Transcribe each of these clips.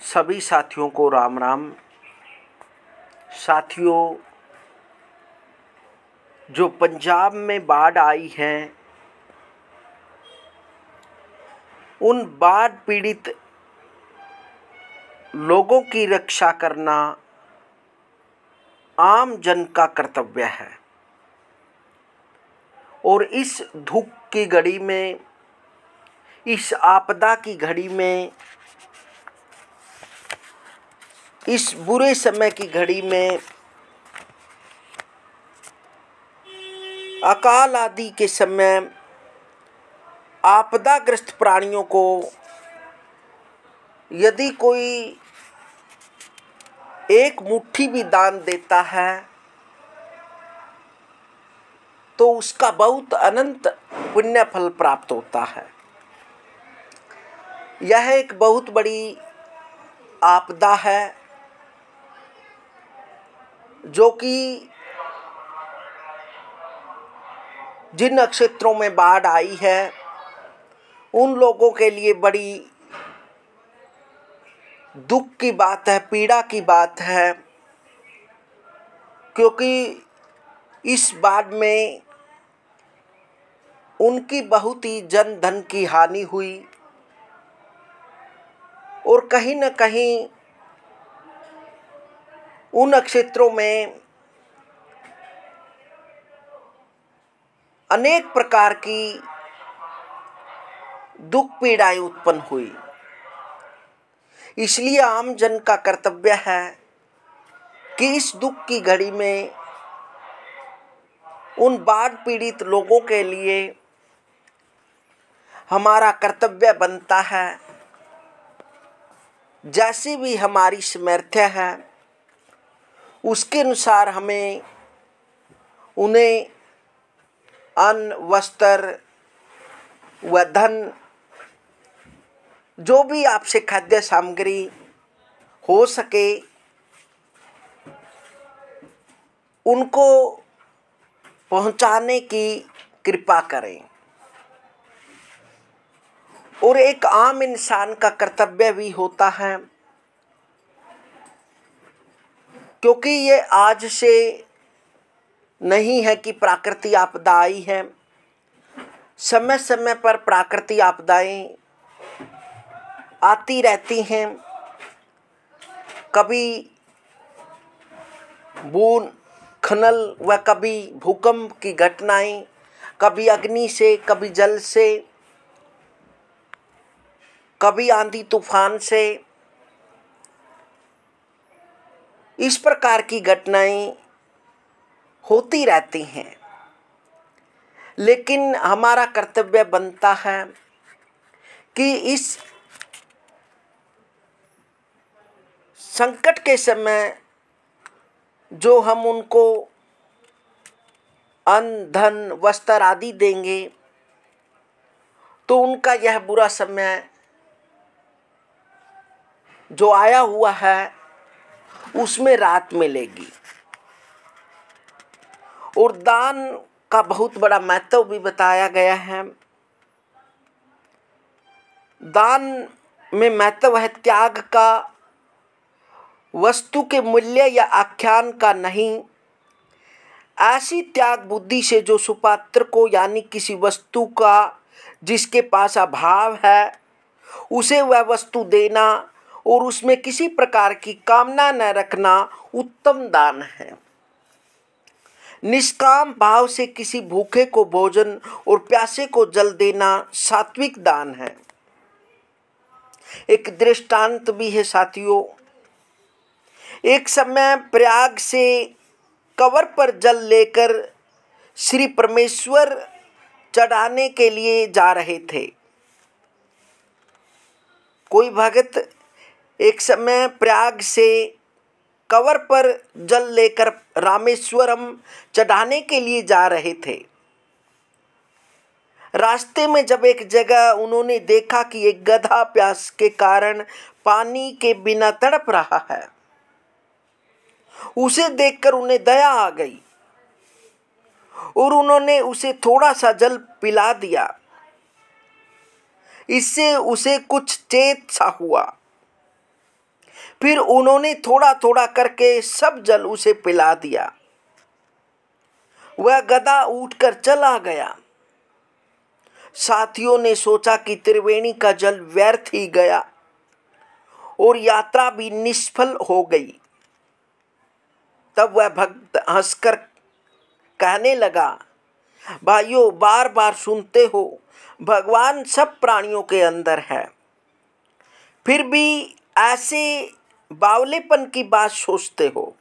सभी साथियों को राम राम। साथियों, जो पंजाब में बाढ़ आई है, उन बाढ़ पीड़ित लोगों की रक्षा करना आम जन का कर्तव्य है। और इस दुख की घड़ी में, इस आपदा की घड़ी में, इस बुरे समय की घड़ी में, अकाल आदि के समय आपदाग्रस्त प्राणियों को यदि कोई एक मुट्ठी भी दान देता है तो उसका बहुत अनंत पुण्य फल प्राप्त होता है। यह एक बहुत बड़ी आपदा है जो कि जिन नक्षत्रों में बाढ़ आई है उन लोगों के लिए बड़ी दुख की बात है, पीड़ा की बात है, क्योंकि इस बाढ़ में उनकी बहुत ही जन धन की हानि हुई और कहीं न कहीं उन नक्षत्रों में अनेक प्रकार की दुख पीड़ाएं उत्पन्न हुई। इसलिए आम जन का कर्तव्य है कि इस दुख की घड़ी में उन बाढ़ पीड़ित लोगों के लिए हमारा कर्तव्य बनता है, जैसी भी हमारी सामर्थ्य है उसके अनुसार हमें उन्हें अन्न, वस्त्र व धन, जो भी आपसे खाद्य सामग्री हो सके उनको पहुंचाने की कृपा करें। और एक आम इंसान का कर्तव्य भी होता है, क्योंकि ये आज से नहीं है कि प्राकृतिक आपदा आई है। समय समय पर प्राकृतिक आपदाएं आती रहती हैं। कभी भूस्खलन व कभी भूकंप की घटनाएं, कभी अग्नि से, कभी जल से, कभी आंधी तूफान से, इस प्रकार की घटनाएं होती रहती हैं। लेकिन हमारा कर्तव्य बनता है कि इस संकट के समय जो हम उनको अन्न, धन, वस्त्र आदि देंगे तो उनका यह बुरा समय जो आया हुआ है उसमें राहत मिलेगी। और दान का बहुत बड़ा महत्व भी बताया गया है। दान में महत्व है त्याग का, वस्तु के मूल्य या आख्यान का नहीं। ऐसी त्याग बुद्धि से जो सुपात्र को यानी किसी वस्तु का जिसके पास अभाव है उसे वह वस्तु देना और उसमें किसी प्रकार की कामना न रखना उत्तम दान है। निष्काम भाव से किसी भूखे को भोजन और प्यासे को जल देना सात्विक दान है। एक दृष्टांत भी है साथियों। एक समय प्रयाग से कंवर पर जल लेकर श्री परमेश्वर चढ़ाने के लिए जा रहे थे। कोई भगत एक समय प्रयाग से कंवर पर जल लेकर रामेश्वरम चढ़ाने के लिए जा रहे थे। रास्ते में जब एक जगह उन्होंने देखा कि एक गधा प्यास के कारण पानी के बिना तड़प रहा है, उसे देखकर उन्हें दया आ गई और उन्होंने उसे थोड़ा सा जल पिला दिया। इससे उसे कुछ चेत सा हुआ फिर उन्होंने थोड़ा थोड़ा करके सब जल उसे पिला दिया। वह गधा उठकर चला गया। साथियों ने सोचा कि त्रिवेणी का जल व्यर्थ ही गया और यात्रा भी निष्फल हो गई। तब वह भक्त हंसकर कहने लगा, भाइयों, बार बार सुनते हो भगवान सब प्राणियों के अंदर है, फिर भी ऐसे बावलेपन की बात सोचते हो।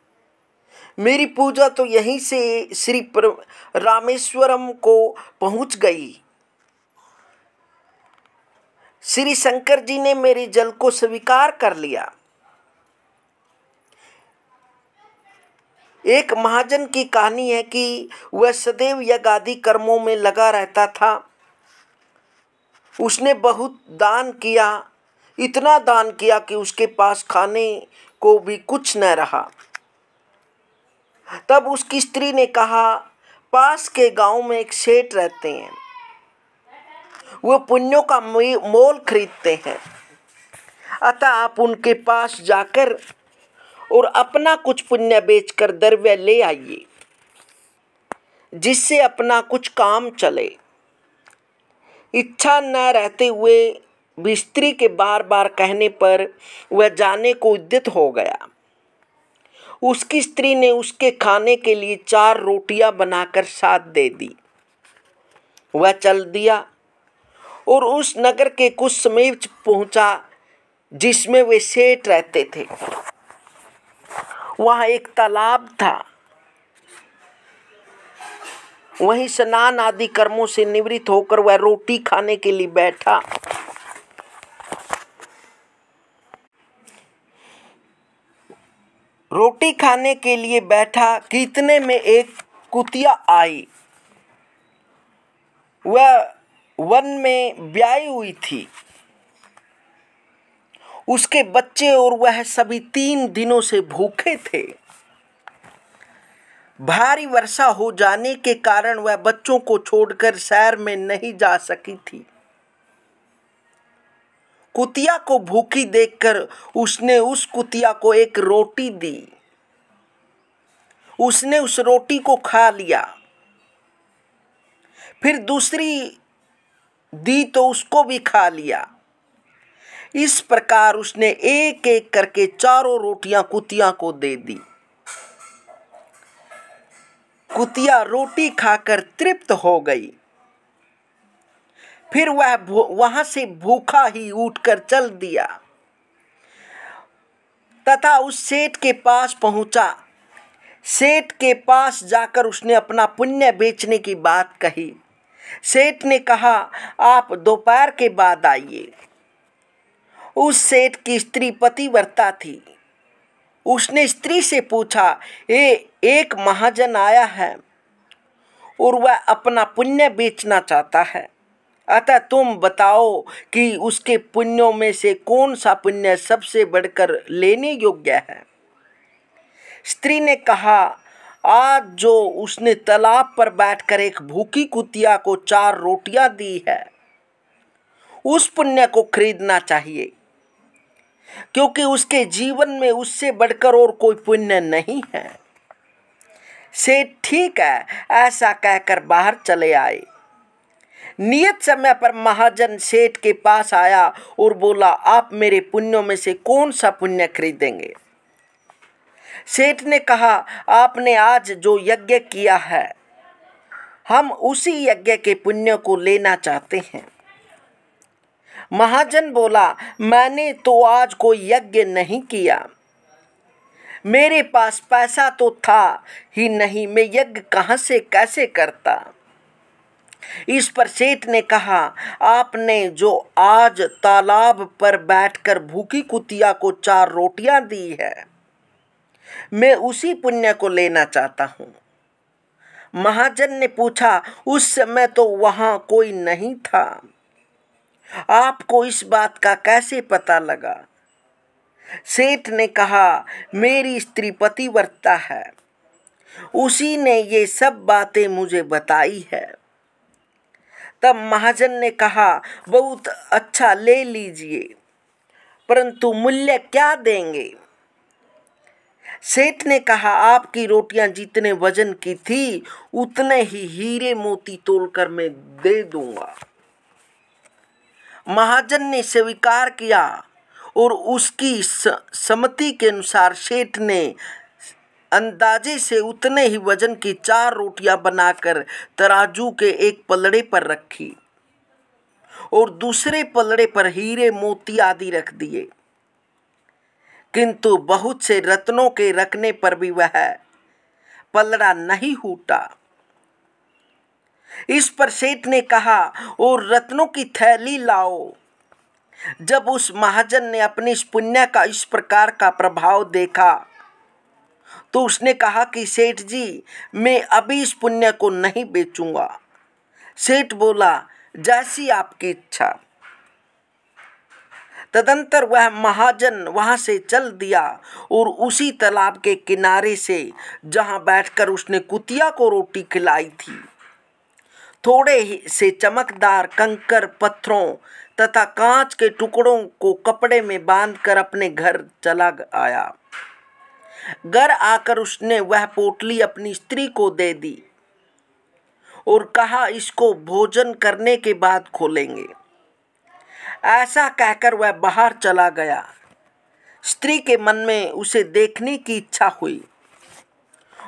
मेरी पूजा तो यहीं से श्री रामेश्वरम को पहुंच गई। श्री शंकर जी ने मेरे जल को स्वीकार कर लिया। एक महाजन की कहानी है कि वह सदैव यज्ञ आदि कर्मों में लगा रहता था। उसने बहुत दान किया, इतना दान किया कि उसके पास खाने को भी कुछ न रहा। तब उसकी स्त्री ने कहा, पास के गांव में एक सेठ रहते हैं, वो पुण्यों का मोल खरीदते हैं, अतः आप उनके पास जाकर और अपना कुछ पुण्य बेचकर द्रव्य ले आइए, जिससे अपना कुछ काम चले। इच्छा न रहते हुए भी स्त्री के बार बार कहने पर वह जाने को उद्यत हो गया। उसकी स्त्री ने उसके खाने के लिए 4 रोटियां बनाकर साथ दे दी। वह चल दिया और उस नगर के कुछ समीप पहुंचा जिसमें वे सेठ रहते थे। वहां एक तालाब था। वहीं स्नान आदि कर्मों से निवृत्त होकर वह रोटी खाने के लिए बैठा। रोटी खाने के लिए बैठा कि इतने में एक कुतिया आई। वह वन में ब्याई हुई थी। उसके बच्चे और वह सभी 3 दिनों से भूखे थे। भारी वर्षा हो जाने के कारण वह बच्चों को छोड़कर शहर में नहीं जा सकी थी। कुतिया को भूखी देखकर उसने उस कुतिया को एक रोटी दी। उसने उस रोटी को खा लिया। फिर दूसरी दी तो उसको भी खा लिया। इस प्रकार उसने एक एक करके 4 रोटियां कुतिया को दे दी। कुतिया रोटी खाकर तृप्त हो गई। फिर वह वहां से भूखा ही उठकर चल दिया तथा उस सेठ के पास पहुंचा। सेठ के पास जाकर उसने अपना पुण्य बेचने की बात कही। सेठ ने कहा, आप दोपहर के बाद आइए। उस सेठ की स्त्री पतिव्रता थी। उसने स्त्री से पूछा, एक महाजन आया है और वह अपना पुण्य बेचना चाहता है, अतः तुम बताओ कि उसके पुण्यों में से कौन सा पुण्य सबसे बढ़कर लेने योग्य है। स्त्री ने कहा, आज जो उसने तालाब पर बैठकर एक भूखी कुतिया को 4 रोटियां दी है, उस पुण्य को खरीदना चाहिए, क्योंकि उसके जीवन में उससे बढ़कर और कोई पुण्य नहीं है। सेठ ठीक है, ऐसा कहकर बाहर चले आए। नियत समय पर महाजन सेठ के पास आया और बोला, आप मेरे पुण्यों में से कौन सा पुण्य खरीदेंगे। सेठ ने कहा, आपने आज जो यज्ञ किया है, हम उसी यज्ञ के पुण्य को लेना चाहते हैं। महाजन बोला, मैंने तो आज कोई यज्ञ नहीं किया, मेरे पास पैसा तो था ही नहीं, मैं यज्ञ कहाँ से कैसे करता। इस पर सेठ ने कहा, आपने जो आज तालाब पर बैठकर भूखी कुतिया को 4 रोटियां दी है, मैं उसी पुण्य को लेना चाहता हूँ। महाजन ने पूछा, उस समय तो वहाँ कोई नहीं था, आपको इस बात का कैसे पता लगा। सेठ ने कहा, मेरी स्त्री पतिव्रता है, उसी ने ये सब बातें मुझे बताई है। तब महाजन ने कहा, बहुत अच्छा, ले लीजिए, परंतु मूल्य क्या देंगे? सेठ ने कहा, आपकी रोटियां जितने वजन की थी उतने ही हीरे मोती तोलकर मैं दे दूंगा। महाजन ने स्वीकार किया और उसकी सम्मति के अनुसार सेठ ने अंदाजे से उतने ही वजन की 4 रोटियां बनाकर तराजू के एक पलड़े पर रखी और दूसरे पलड़े पर हीरे मोती आदि रख दिए, किंतु बहुत से रत्नों के रखने पर भी वह पलड़ा नहीं फूटा। इस पर सेठ ने कहा, और रत्नों की थैली लाओ। जब उस महाजन ने अपनी इस पुण्य का इस प्रकार का प्रभाव देखा तो उसने कहा कि सेठ जी, मैं अभी इस पुण्य को नहीं बेचूंगा। सेठ बोला, जैसी आपकी इच्छा। तदंतर वह महाजन वहां से चल दिया और उसी तालाब के किनारे से जहां बैठकर उसने कुतिया को रोटी खिलाई थी, थोड़े ही से चमकदार कंकर पत्थरों तथा कांच के टुकड़ों को कपड़े में बांधकर अपने घर चला आया। घर आकर उसने वह पोटली अपनी स्त्री को दे दी और कहा, इसको भोजन करने के बाद खोलेंगे। ऐसा कहकर वह बाहर चला गया। स्त्री के मन में उसे देखने की इच्छा हुई।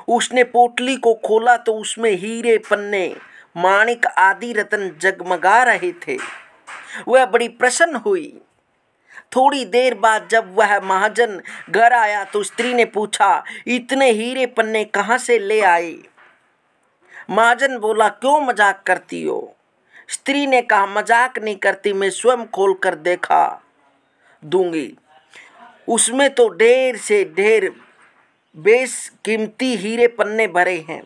उसने पोटली को खोला तो उसमें हीरे, पन्ने, माणिक आदि रत्न जगमगा रहे थे। वह बड़ी प्रसन्न हुई। थोड़ी देर बाद जब वह महाजन घर आया तो स्त्री ने पूछा, इतने हीरे पन्ने कहाँ से ले आए? महाजन बोला, क्यों मजाक करती हो? स्त्री ने कहा, मजाक नहीं करती, मैं स्वयं खोलकर देखा दूंगी। उसमें तो ढेर से ढेर बेशकीमती हीरे पन्ने भरे हैं।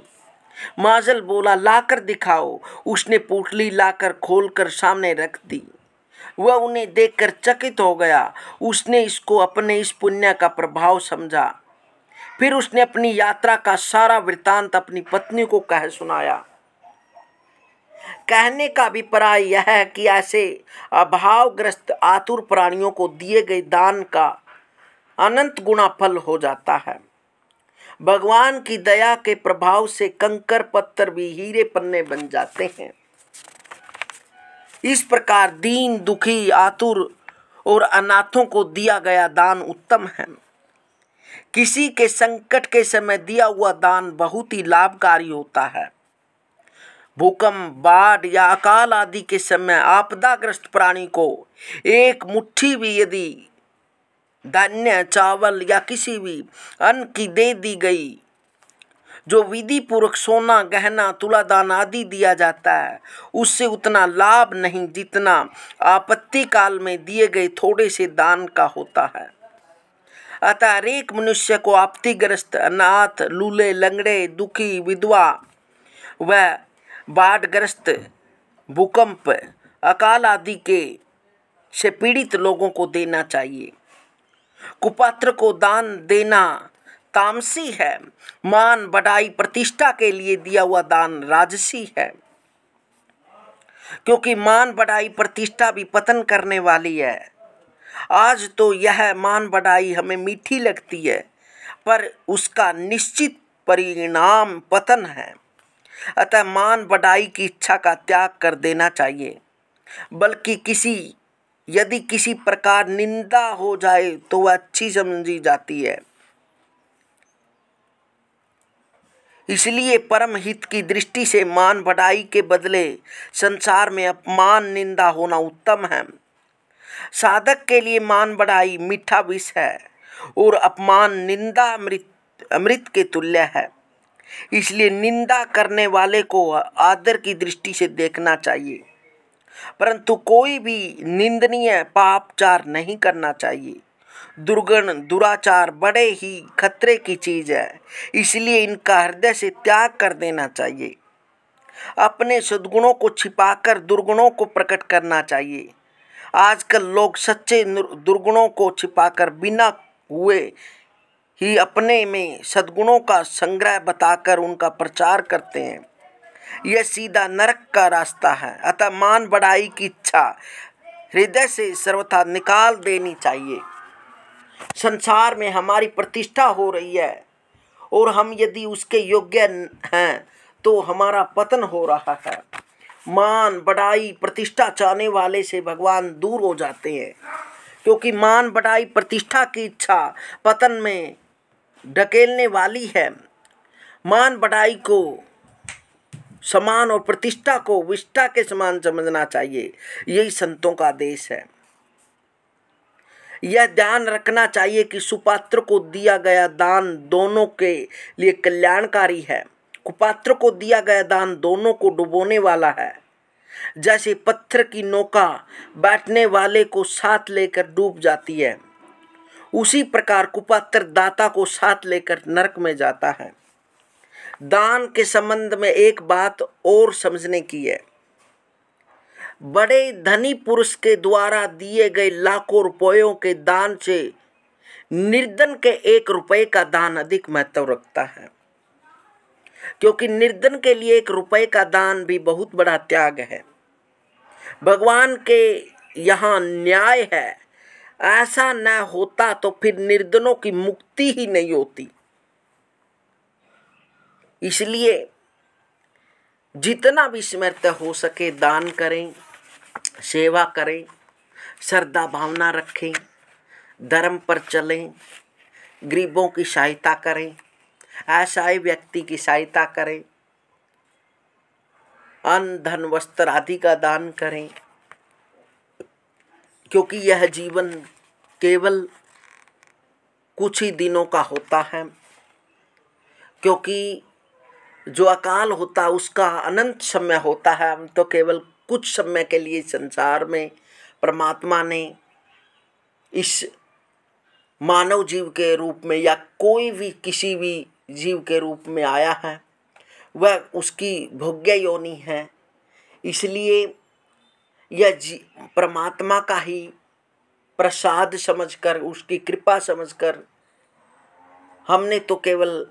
महाजन बोला, लाकर दिखाओ। उसने पोटली लाकर खोलकर सामने रख दी। वह उन्हें देखकर चकित हो गया। उसने इसको अपने इस पुण्य का प्रभाव समझा। फिर उसने अपनी यात्रा का सारा वृत्तांत अपनी पत्नी को कह सुनाया। कहने का अभिप्राय यह है कि ऐसे अभावग्रस्त आतुर प्राणियों को दिए गए दान का अनंत गुना फल हो जाता है। भगवान की दया के प्रभाव से कंकर पत्थर भी हीरे पन्ने बन जाते हैं। इस प्रकार दीन, दुखी, आतुर और अनाथों को दिया गया दान उत्तम है। किसी के संकट के समय दिया हुआ दान बहुत ही लाभकारी होता है। भूकंप, बाढ़ या अकाल आदि के समय आपदाग्रस्त प्राणी को एक मुट्ठी भी यदि धान्य, चावल या किसी भी अन्न की दे दी गई, जो विधि पूर्वक सोना, गहना, तुलादान आदि दिया जाता है, उससे उतना लाभ नहीं जितना आपत्ति काल में दिए गए थोड़े से दान का होता है। अतः हर एक मनुष्य को आपत्तिग्रस्त, अनाथ, लूले, लंगड़े, दुखी, विधवा व बाढ़ग्रस्त, भूकंप, अकाल आदि के से पीड़ित लोगों को देना चाहिए। कुपात्र को दान देना तामसी है। मान, बढ़ाई, प्रतिष्ठा के लिए दिया हुआ दान राजसी है, क्योंकि मान, बढ़ाई, प्रतिष्ठा भी पतन करने वाली है। आज तो यह मान बढ़ाई हमें मीठी लगती है, पर उसका निश्चित परिणाम पतन है। अतः मान बढ़ाई की इच्छा का त्याग कर देना चाहिए। बल्कि यदि किसी प्रकार निंदा हो जाए तो वह अच्छी समझी जाती है। इसलिए परम हित की दृष्टि से मान बढ़ाई के बदले संसार में अपमान, निंदा होना उत्तम है। साधक के लिए मान बढ़ाई मीठा विष है और अपमान, निंदा अमृत के तुल्य है। इसलिए निंदा करने वाले को आदर की दृष्टि से देखना चाहिए, परंतु कोई भी निंदनीय पापचार नहीं करना चाहिए। दुर्गुण, दुराचार बड़े ही खतरे की चीज है, इसलिए इनका हृदय से त्याग कर देना चाहिए। अपने सद्गुणों को छिपाकर दुर्गुणों को प्रकट करना चाहिए। आजकल लोग सच्चे दुर्गुणों को छिपाकर बिना हुए ही अपने में सद्गुणों का संग्रह बताकर उनका प्रचार करते हैं। यह सीधा नरक का रास्ता है। अतः मान बढ़ाई की इच्छा हृदय से सर्वथा निकाल देनी चाहिए। संसार में हमारी प्रतिष्ठा हो रही है और हम यदि उसके योग्य हैं तो हमारा पतन हो रहा है। मान बढ़ाई प्रतिष्ठा चाहने वाले से भगवान दूर हो जाते हैं, क्योंकि मान बढ़ाई प्रतिष्ठा की इच्छा पतन में ढकेलने वाली है। मान बढ़ाई को सम्मान और प्रतिष्ठा को विष्ठा के समान समझना चाहिए। यही संतों का आदेश है। यह ध्यान रखना चाहिए कि सुपात्र को दिया गया दान दोनों के लिए कल्याणकारी है। कुपात्र को दिया गया दान दोनों को डुबोने वाला है। जैसे पत्थर की नौका बैठने वाले को साथ लेकर डूब जाती है, उसी प्रकार कुपात्र दाता को साथ लेकर नरक में जाता है। दान के संबंध में एक बात और समझने की है। बड़े धनी पुरुष के द्वारा दिए गए लाखों रुपयों के दान से निर्धन के 1 रुपये का दान अधिक महत्व रखता है, क्योंकि निर्धन के लिए 1 रुपये का दान भी बहुत बड़ा त्याग है। भगवान के यहाँ न्याय है। ऐसा न होता तो फिर निर्धनों की मुक्ति ही नहीं होती। इसलिए जितना भी सामर्थ्य हो सके दान करें, सेवा करें, श्रद्धा भावना रखें, धर्म पर चलें, गरीबों की सहायता करें, असहाय व्यक्ति की सहायता करें, अन्न धन वस्त्र आदि का दान करें, क्योंकि यह जीवन केवल कुछ ही दिनों का होता है। क्योंकि जो अकाल होता है उसका अनंत समय होता है। हम तो केवल कुछ समय के लिए संसार में परमात्मा ने इस मानव जीव के रूप में या कोई भी किसी भी जीव के रूप में आया है, वह उसकी भोग्य योनि है। इसलिए यह परमात्मा का ही प्रसाद समझकर, उसकी कृपा समझकर हमने तो केवल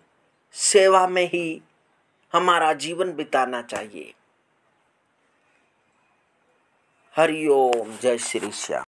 सेवा में ही हमारा जीवन बिताना चाहिए। हरि ओम, जय श्री श्याम।